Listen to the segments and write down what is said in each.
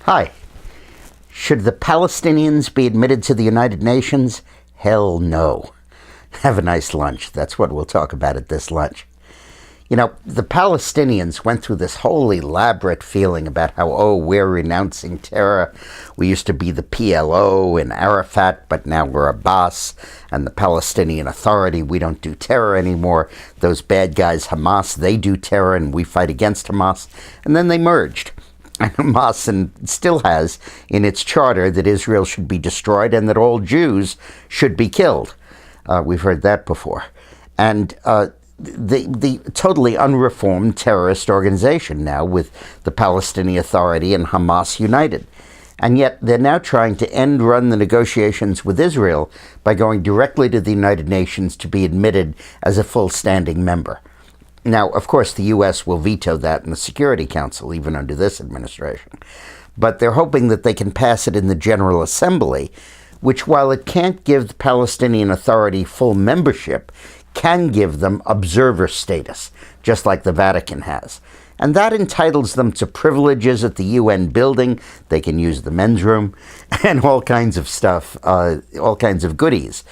Hi. Should the Palestinians be admitted to the United Nations? Hell no. Have a nice lunch. That's what we'll talk about at this lunch. You know, the Palestinians went through this whole elaborate feeling about how, we're renouncing terror. We used to be the PLO and Arafat, but now we're Abbas and the Palestinian Authority. We don't do terror anymore. Those bad guys, Hamas, they do terror and we fight against Hamas. And then they merged. And Hamas still has in its charter that Israel should be destroyed and that all Jews should be killed. We've heard that before. And the totally unreformed terrorist organization now with the Palestinian Authority and Hamas united. And yet they're now trying to end-run the negotiations with Israel by going directly to the United Nations to be admitted as a full standing member. Now, of course, the U.S. will veto that in the Security Council, even under this administration. But they're hoping that they can pass it in the General Assembly, which, while it can't give the Palestinian Authority full membership, can give them observer status, just like the Vatican has. And that entitles them to privileges at the UN building. They can use the men's room and all kinds of stuff, all kinds of goodies.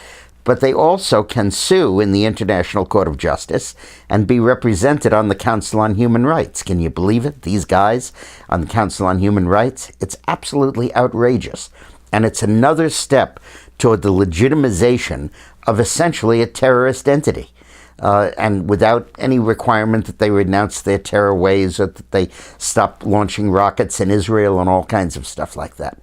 But they also can sue in the International Court of Justice and be represented on the Council on Human Rights. Can you believe it? These guys on the Council on Human Rights? It's absolutely outrageous. And it's another step toward the legitimization of essentially a terrorist entity. And without any requirement that they renounce their terror ways or that they stop launching rockets in Israel and all kinds of stuff like that.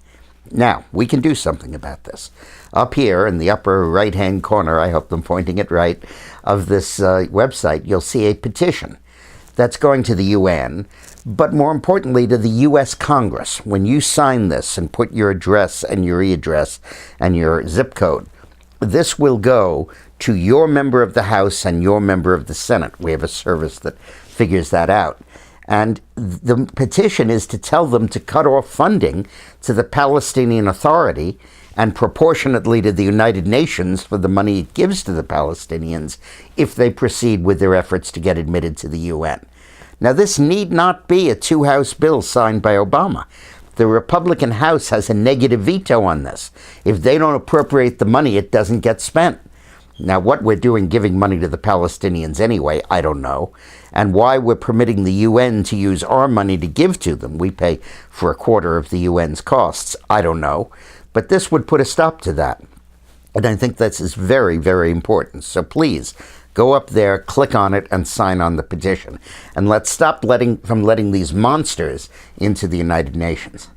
Now, we can do something about this. Up here in the upper right-hand corner, I hope I'm pointing it right, of this website, you'll see a petition that's going to the UN, but more importantly to the U.S. Congress. When you sign this and put your address and your e-address and your zip code, this will go to your member of the House and your member of the Senate. We have a service that figures that out. And the petition is to tell them to cut off funding to the Palestinian Authority and proportionately to the United Nations for the money it gives to the Palestinians if they proceed with their efforts to get admitted to the UN. Now, this need not be a two-house bill signed by Obama. The Republican House has a negative veto on this. If they don't appropriate the money, it doesn't get spent. Now, what we're doing giving money to the Palestinians anyway, I don't know. And why we're permitting the UN to use our money to give to them, we pay for a quarter of the UN's costs, I don't know. But this would put a stop to that. And I think this is very, very important. So please, go up there, click on it, and sign on the petition. And let's stop letting these monsters into the United Nations.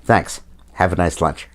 Thanks. Have a nice lunch.